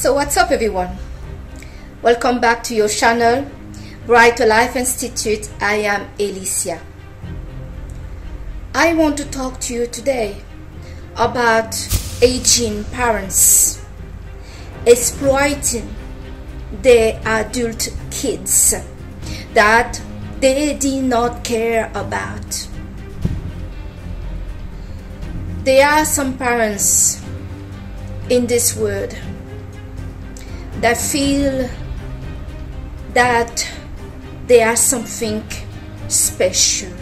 So what's up, everyone? Welcome back to your channel, Bright Life Institute. I am Alicia. I want to talk to you today about aging parents exploiting their adult kids that they did not care about. There are some parents in this world that feel that they are something special.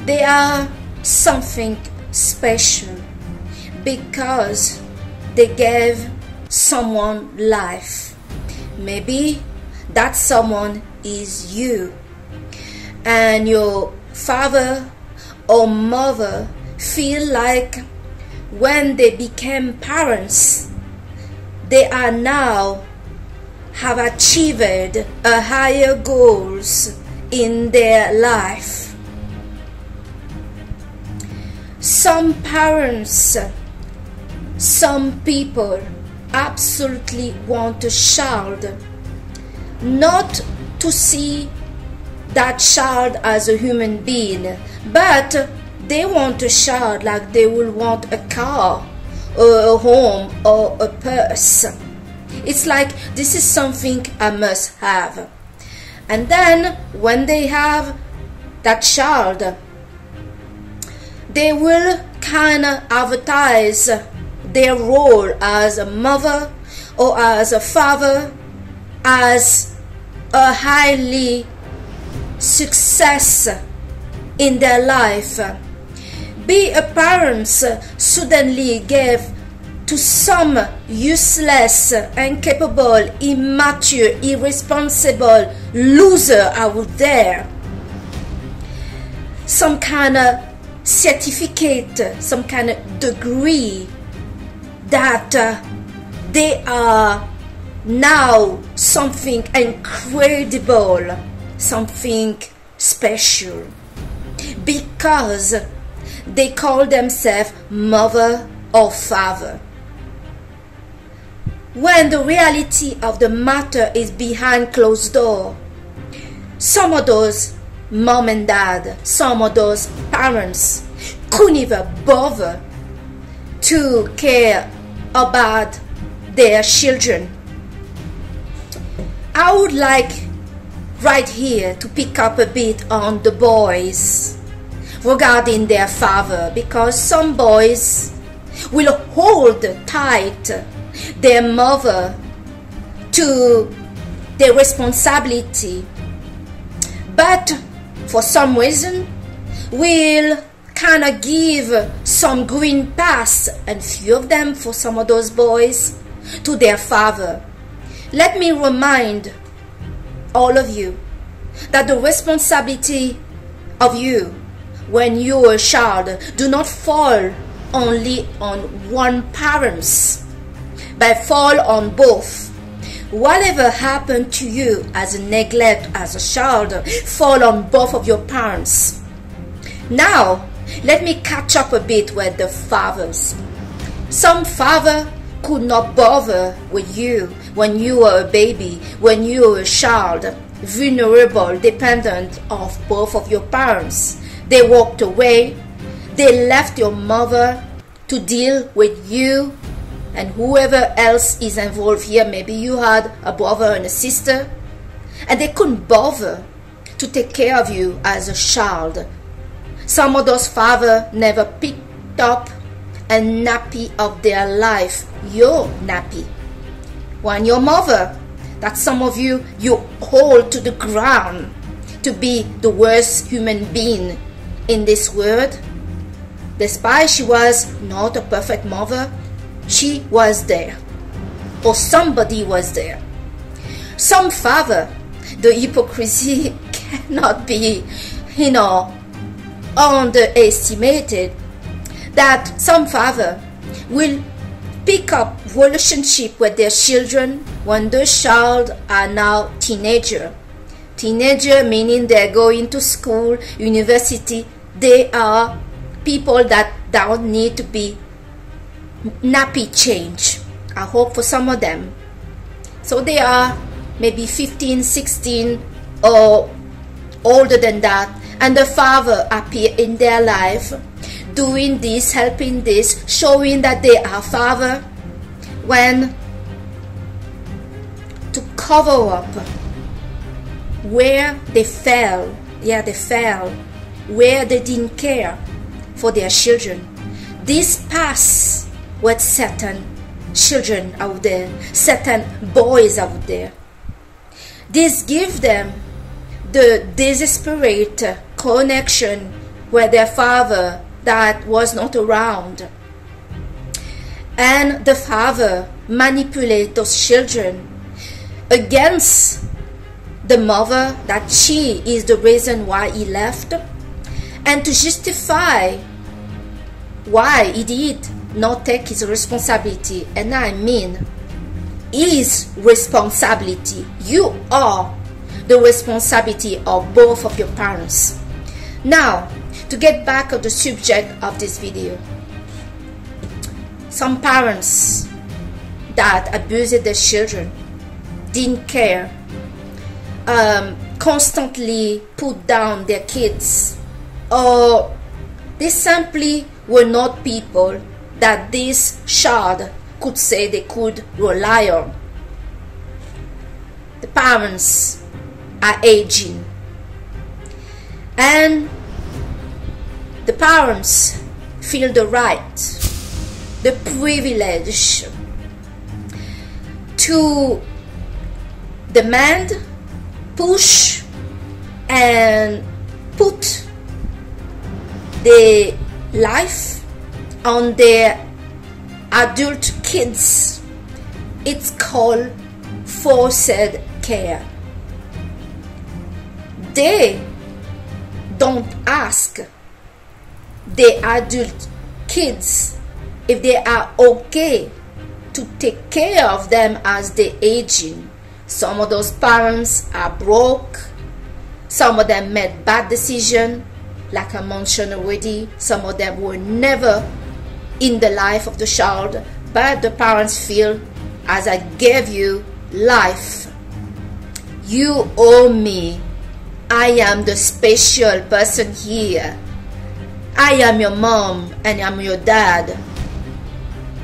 They are something special because they gave someone life. Maybe that someone is you, and your father or mother feel like when they became parents, they are now have achieved a higher goals in their life. Some parents, some people absolutely want a child, not to see that child as a human being, but they want a child like they will want a car or a home or a purse. It's like, this is something I must have. And then when they have that child, they will kind of advertise their role as a mother or as a father as a highly success in their life. Be a parent suddenly gave to some useless, incapable, immature, irresponsible loser out there some kind of certificate, some kind of degree that they are now something incredible, something special, because they call themselves mother or father, when the reality of the matter is behind closed door. Some of those mom and dad, some of those parents couldn't even bother to care about their children. I would like right here to pick up a bit on the boys regarding their father, because some boys will hold tight their mother to their responsibility, but for some reason will kind of give some green pass, and few of them, for some of those boys, to their father. Let me remind all of you that the responsibility of you when you are a child do not fall only on one parent, but fall on both. Whatever happened to you as a neglect as a child fall on both of your parents. Now let me catch up a bit with the fathers. Some father could not bother with you when you were a baby, when you were a child, vulnerable, dependent of both of your parents. They walked away. They left your mother to deal with you and whoever else is involved here. Maybe you had a brother and a sister, and they couldn't bother to take care of you as a child. Some of those fathers never picked up a nappy of their life, your nappy. When your mother, that some of you hold to the ground to be the worst human being in this world. Despite she was not a perfect mother, she was there, or somebody was there. Some father, the hypocrisy cannot be, underestimated, that some father will pick up relationship with their children when the child are now teenager. Teenager meaning they're going to school, university. They are people that don't need to be nappy change. I hope for some of them. So they are maybe 15, 16 or older than that, and the father appear in their life doing this, helping this, showing that they are father, when to cover up where they fell, where they didn't care for their children. This pass with certain children out there, certain boys out there. This gives them the desperate connection with their father that was not around. And the father manipulates those children against the mother, that she is the reason why he left, and to justify why he did not take his responsibility. And I mean his responsibility. You are the responsibility of both of your parents. Now, to get back to the subject of this video, some parents that abused their children, didn't care, constantly put down their kids, or they simply were not people that this child could say they could rely on. The parents are aging, and the parents feel the right, the privilege to demand, push, and put the life on their adult kids. It's called forced care. They don't ask the adult kids if they are okay to take care of them as they aging. Some of those parents are broke. Some of them made bad decisions, like I mentioned already. Some of them were never in the life of the child, but the parents feel, as I gave you life, you owe me. I am the special person here. I am your mom and I'm your dad.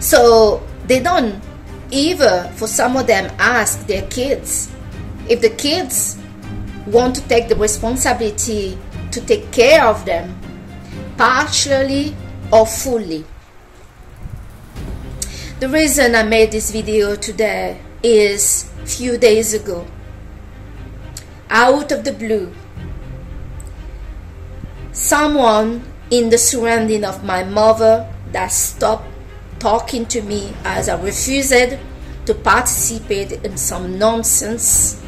So they don't even, for some of them, ask their kids if the kids want to take the responsibility to take care of them, partially or fully. The reason I made this video today is a few days ago, out of the blue, someone in the surrounding of my mother that stopped talking to me as I refused to participate in some nonsense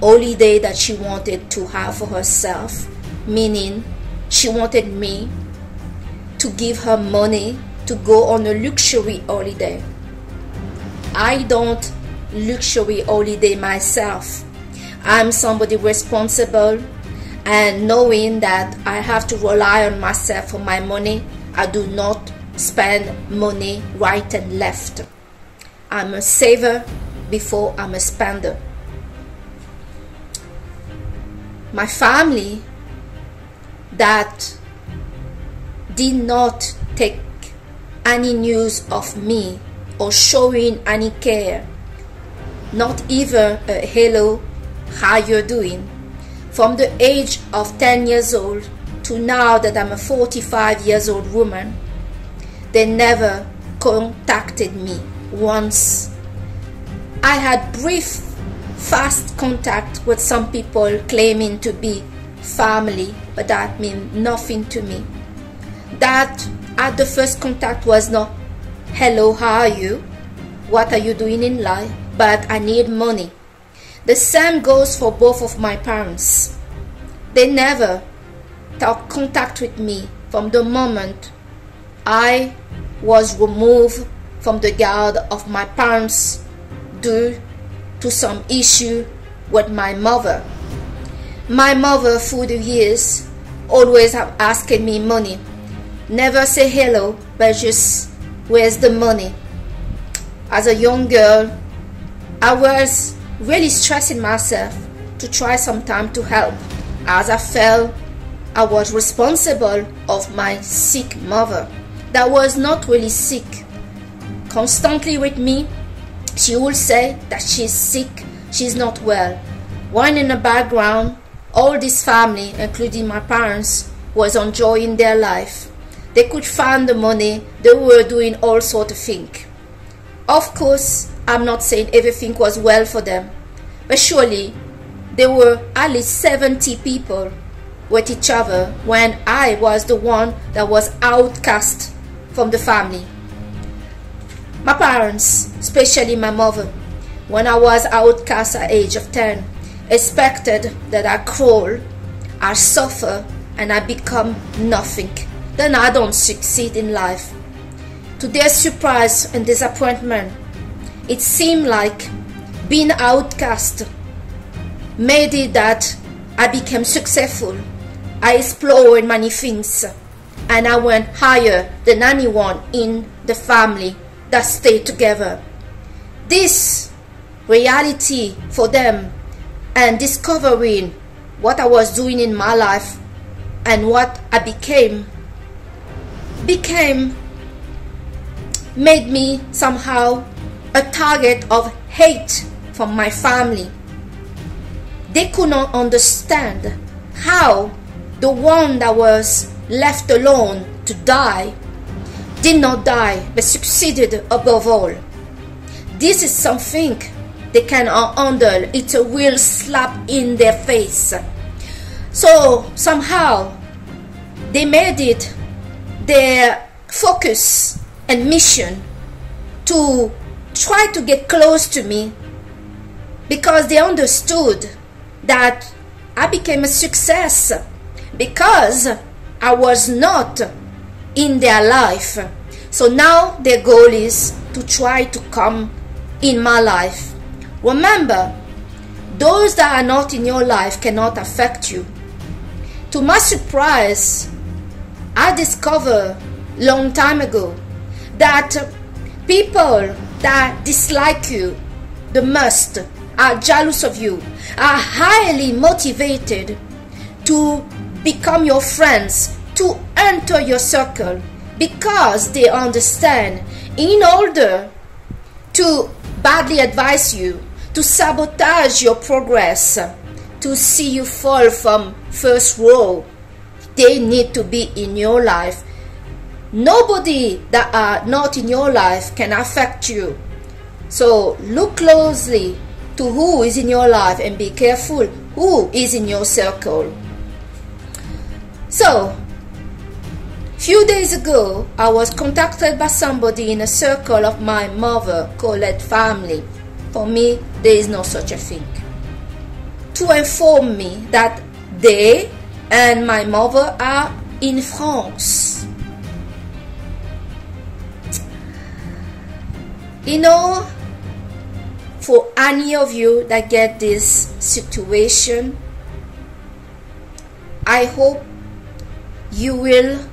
holiday that she wanted to have for herself, meaning she wanted me to give her money to go on a luxury holiday. I don't luxury holiday myself. I'm somebody responsible, and knowing that I have to rely on myself for my money, I do not spend money right and left. I'm a saver before I'm a spender. My family that did not take any news of me or showing any care, not even a hello, how you're doing, from the age of 10 years old to now that I'm a 45 years old woman, they never contacted me once. I had brief, fast contact with some people claiming to be family, but that meant nothing to me. That at the first contact was not, hello, how are you? What are you doing in life? But I need money. The same goes for both of my parents. They never took contact with me from the moment I was removed from the guard of my parents due to some issue with my mother. My mother, through the years, always have asking me money. Never say hello, but just, where's the money? As a young girl, I was really stressing myself to try sometime to help, as I felt I was responsible of my sick mother that was not really sick. Constantly with me, she would say that she's sick, she's not well. While in the background, all this family, including my parents, was enjoying their life. They could find the money, they were doing all sorts of things. Of course, I'm not saying everything was well for them, but surely there were at least 70 people with each other when I was the one that was outcast from the family. My parents, especially my mother, when I was outcast at the age of 10, expected that I crawl, I suffer, and I become nothing. Then I don't succeed in life. To their surprise and disappointment, it seemed like being outcast made it that I became successful. I explored many things, and I went higher than anyone in the family that stayed together. This reality for them and discovering what I was doing in my life and what I became made me somehow a target of hate from my family. They could not understand how the one that was left alone to die did not die but succeeded above all. This is something they cannot handle. It's a real slap in their face. So somehow they made it their focus and mission to try to get close to me, because they understood that I became a success because I was not in their life. So now their goal is to try to come in my life. Remember, those that are not in your life cannot affect you. To my surprise, I discovered long time ago that people that dislike you the most, are jealous of you, are highly motivated to become your friends, to enter your circle, because they understand in order to badly advise you, to sabotage your progress, to see you fall from first row, they need to be in your life. Nobody that are not in your life can affect you. So look closely to who is in your life and be careful who is in your circle. So, few days ago, I was contacted by somebody in a circle of my mother called family. For me, there is no such a thing. To inform me that they and my mother are in France. You know, for any of you that get this situation, I hope you will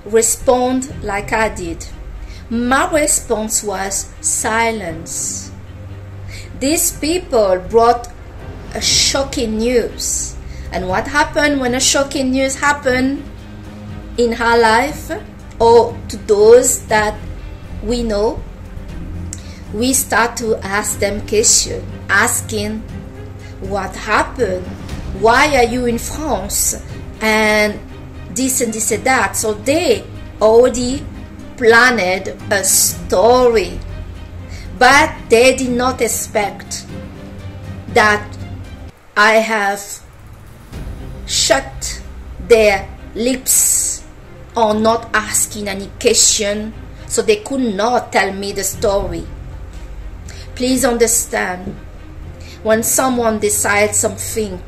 respond like I did. My response was silence. These people brought a shocking news. And what happened when a shocking news happened in her life, or to those that we know? We start to ask them questions, asking what happened, why are you in France, and this and this and that. So they already planned a story, but they did not expect that I have shut their lips on not asking any question, so they could not tell me the story. Please understand, when someone decides something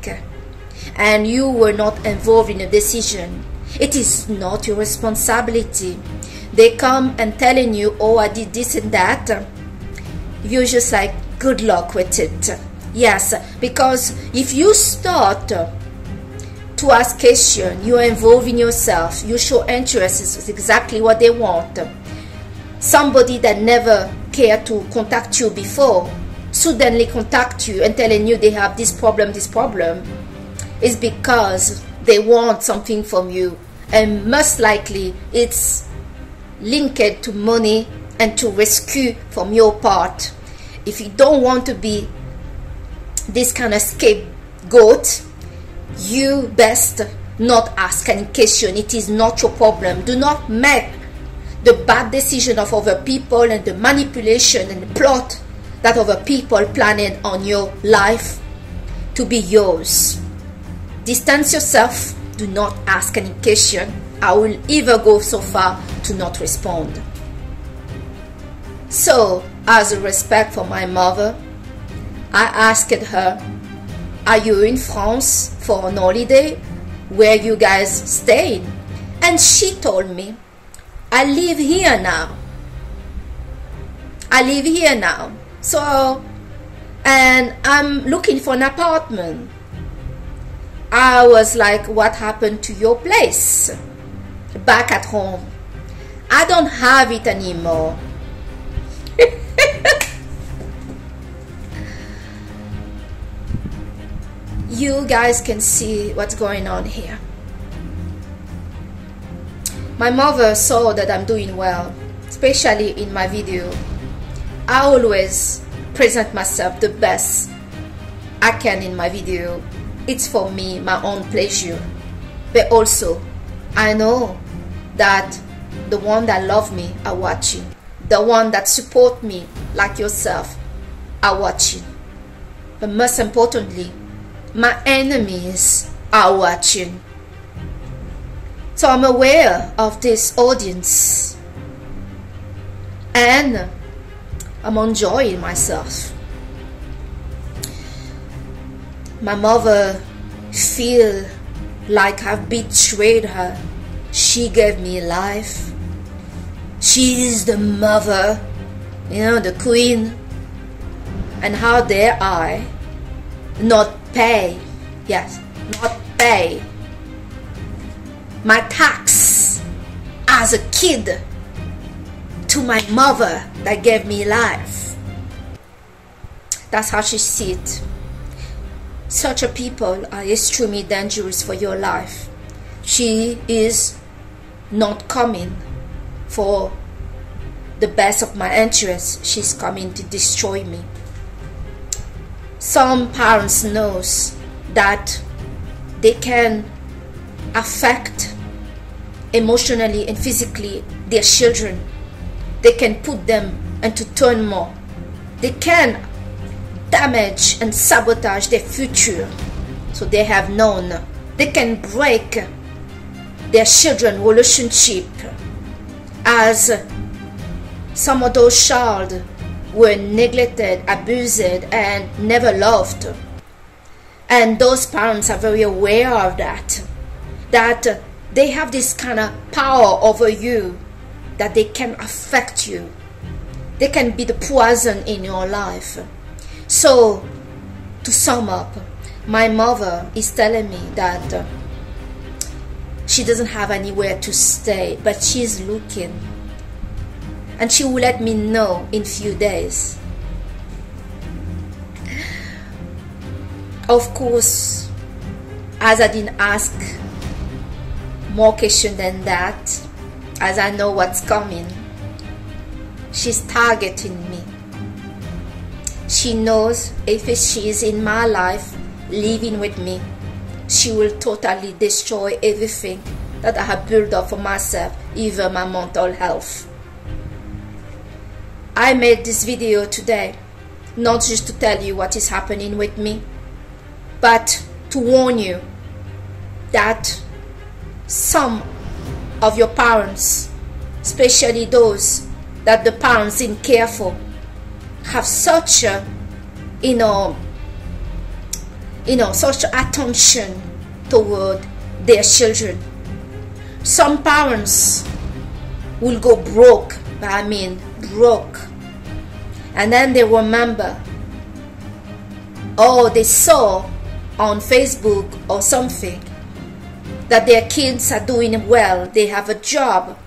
and you were not involved in a decision, it is not your responsibility. They come and telling you, oh, I did this and that. You're just like, good luck with it. Yes, because if you start to ask questions, you are involving yourself, you show interest, is exactly what they want. Somebody that never care to contact you before suddenly contact you and telling you they have this problem, is because they want something from you, and most likely it's linked to money and to rescue from your part. If you don't want to be this kind of scapegoat, you best not ask any question. It is not your problem. Do not make the bad decision of other people and the manipulation and the plot that other people planned on your life to be yours. Distance yourself. Do not ask any question. I will even go so far to not respond. So, as a respect for my mother, I asked her, are you in France for an holiday? Where you guys staying? And she told me, I live here now. I live here now. So, and I'm looking for an apartment. I was like, what happened to your place back at home? I don't have it anymore. You guys can see what's going on here. My mother saw that I'm doing well, especially in my video. I always present myself the best I can in my video. It's for me, my own pleasure. But also, I know that the one that love me are watching. The one that support me, like yourself, are watching. But most importantly, my enemies are watching. So I'm aware of this audience, and I'm enjoying myself. My mother feel like I've betrayed her. She gave me life. She is the mother, you know, the queen. And how dare I not pay, yes, not pay my tax as a kid to my mother that gave me life. That's how she sees it. Such a people are extremely dangerous for your life. She is not coming for the best of my interests. She's coming to destroy me. Some parents knows that they can affect emotionally and physically their children. They can put them into turmoil. They can damage and sabotage their future. So they have known they can break their children's relationship, as some of those children were neglected, abused, and never loved. And those parents are very aware of that they have this kind of power over you, that they can affect you. They can be the poison in your life. So, to sum up, my mother is telling me that she doesn't have anywhere to stay, but she's looking. And she will let me know in few days. Of course, as I didn't ask more questions than that, as I know what's coming, she's targeting me. She knows if she is in my life, living with me, she will totally destroy everything that I have built up for myself, even my mental health. I made this video today, not just to tell you what is happening with me, but to warn you that some of your parents, especially those that the parents didn't care for, have such a, such attention toward their children. Some parents will go broke, broke, and then they remember, oh, they saw on Facebook or something that their kids are doing well, they have a job,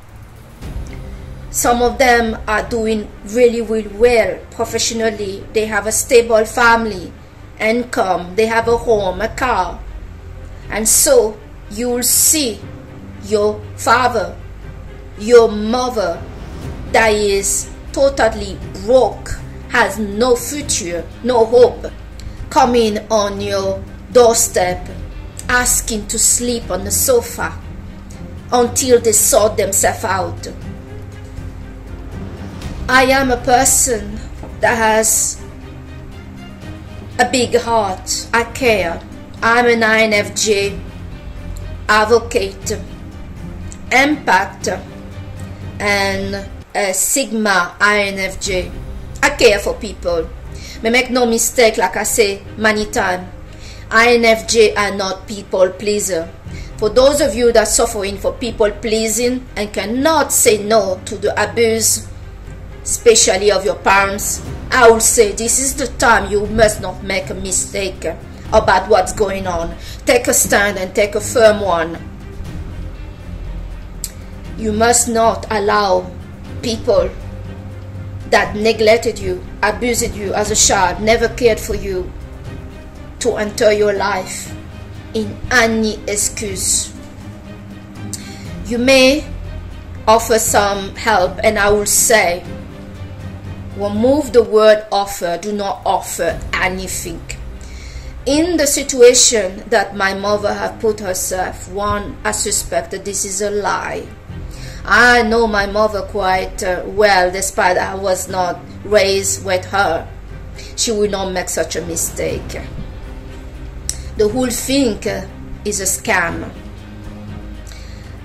Some of them are doing really, really well professionally. They have a stable family, income, they have a home, a car. And so you'll see your father, your mother that is totally broke, has no future, no hope, coming on your doorstep, asking to sleep on the sofa until they sort themselves out. I am a person that has a big heart. I care. I'm an INFJ advocate, empath, and a Sigma INFJ. I care for people. But make no mistake, like I say many times, INFJ are not people pleaser. For those of you that are suffering for people pleasing and cannot say no to the abuse, especially of your parents, I will say this is the time you must not make a mistake about what's going on. Take a stand and take a firm one. You must not allow people that neglected you, abused you as a child, never cared for you, to enter your life in any excuse. You may offer some help, and I will say, remove the word offer. Do not offer anything. In the situation that my mother have put herself, one, I suspect that this is a lie. I know my mother quite well, despite I was not raised with her. She will not make such a mistake. The whole thing is a scam.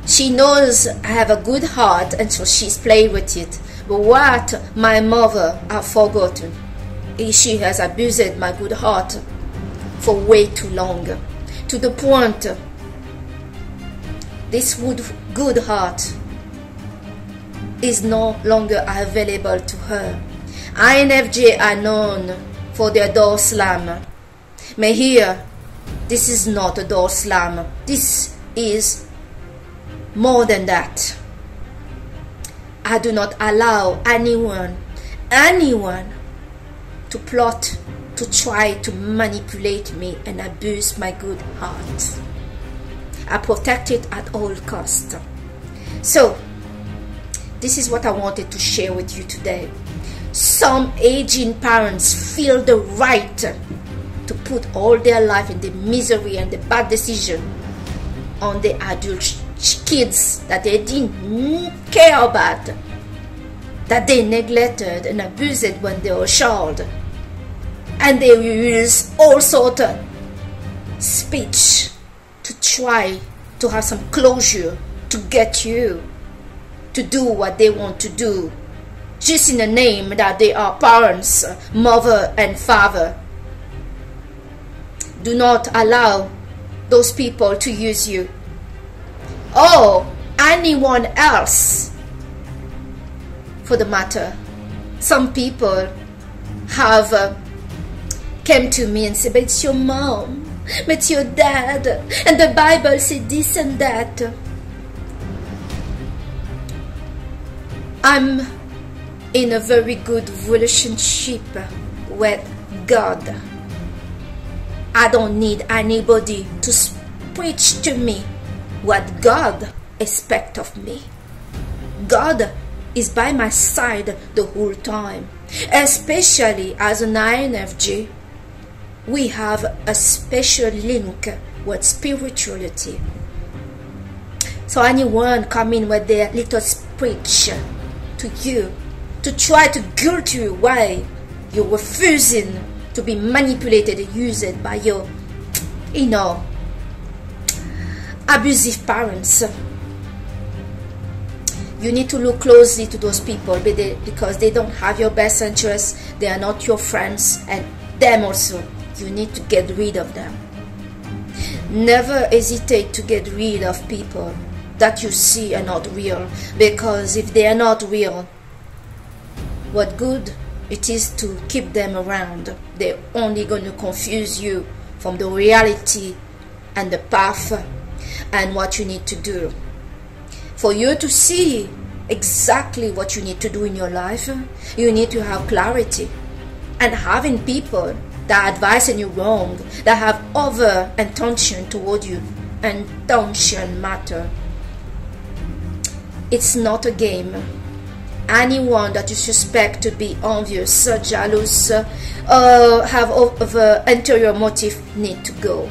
She knows I have a good heart, and so she's playing with it. But what my mother has forgotten is she has abused my good heart for way too long, to the point this good heart is no longer available to her. INFJ are known for their door slam. But here, this is not a door slam. This is more than that. I do not allow anyone to plot to try to manipulate me and abuse my good heart. I protect it at all costs. So, this is what I wanted to share with you today. Some aging parents feel the right to put all their life in the misery and the bad decision on the adult kids that they didn't care about, that they neglected and abused when they were a child. And they use all sorts of speech to try to have some closure, to get you to do what they want to do, just in the name that they are parents, mother and father. Do not allow those people to use you or anyone else for the matter. Some people have came to me and said, but it's your mom, but it's your dad, and the Bible said this and that. I'm in a very good relationship with God. I don't need anybody to preach to me what God expects of me. God is by my side the whole time. Especially as an INFJ, we have a special link with spirituality. So anyone coming with their little speech to you to try to guilt you why you're refusing to be manipulated and used by your, abusive parents, you need to look closely to those people because they don't have your best interests. They are not your friends, and them also. You need to get rid of them. Never hesitate to get rid of people that you see are not real, because if they are not real, what good it is to keep them around? They're only going to confuse you from the reality and the path and what you need to do. For you to see exactly what you need to do in your life. You need to have clarity. And having people that are advising you wrong, that have over intention toward you, intention matter. It's not a game. Anyone that you suspect to be envious, jealous, have over interior motive need to go.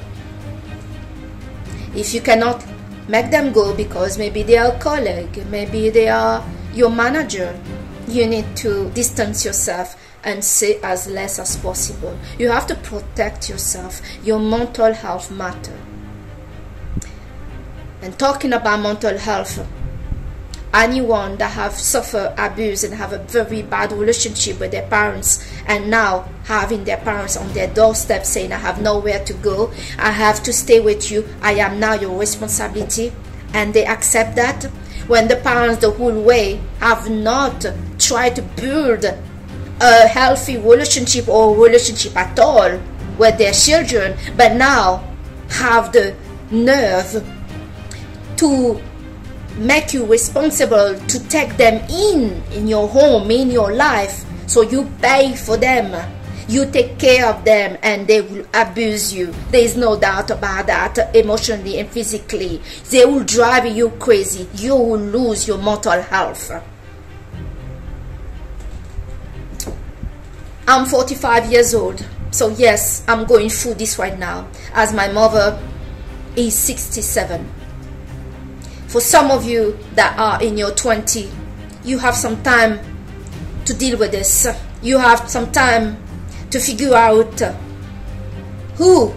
If you cannot make them go because maybe they are a colleague, maybe they are your manager, you need to distance yourself and say as less as possible. You have to protect yourself. Your mental health matter. And talking about mental health, anyone that have suffered abuse and have a very bad relationship with their parents, and now having their parents on their doorstep saying, I have nowhere to go, I have to stay with you, I am now your responsibility, and they accept that, when the parents the whole way have not tried to build a healthy relationship or relationship at all with their children, but now have the nerve to make you responsible to take them in your home, in your life. So you pay for them, you take care of them, and they will abuse you. There is no doubt about that, emotionally and physically. They will drive you crazy. You will lose your mental health. I'm 45 years old, so yes, I'm going through this right now, as my mother is 67. For some of you that are in your 20s, you have some time to deal with this. You have some time to figure out who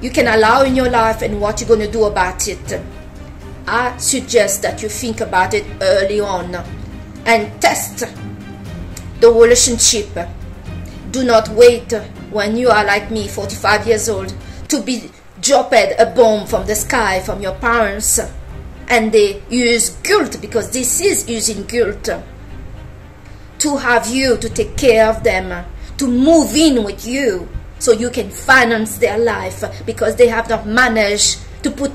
you can allow in your life and what you're going to do about it. I suggest that you think about it early on and test the relationship. Do not wait when you are like me, 45 years old, to be dropped a bomb from the sky from your parents, and they use guilt, because this is using guilt, to have you to take care of them, to move in with you so you can finance their life, because they have not managed to put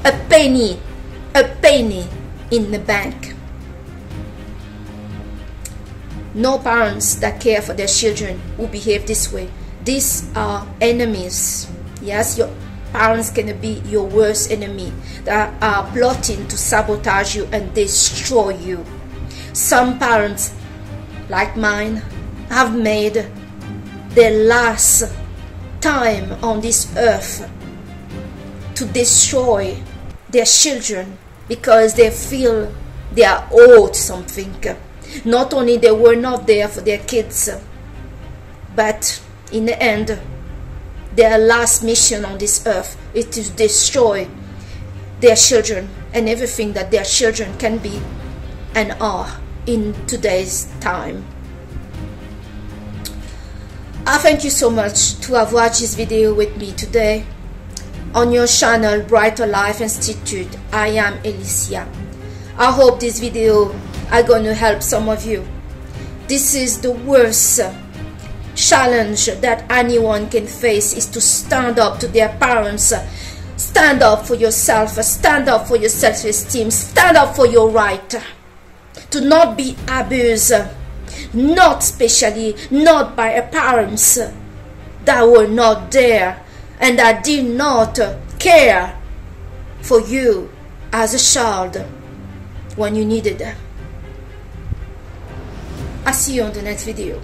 a penny in the bank. No parents that care for their children who behave this way. These are enemies. Yes, your parents can be your worst enemy that are plotting to sabotage you and destroy you. Some parents, like mine, have made their last time on this earth to destroy their children because they feel they are owed something. Not only they were not there for their kids, but in the end, their last mission on this earth is to destroy their children and everything that their children can be and are in today's time. I thank you so much to have watched this video with me today on your channel Brighter Life Institute. I am Alicia. I hope this video are going to help some of you. This is the worst challenge that anyone can face, is to stand up to their parents. Stand up for yourself, stand up for your self-esteem, stand up for your right to not be abused, not especially not by a parents that were not there and that did not care for you as a child when you needed them. I'll see you on the next video.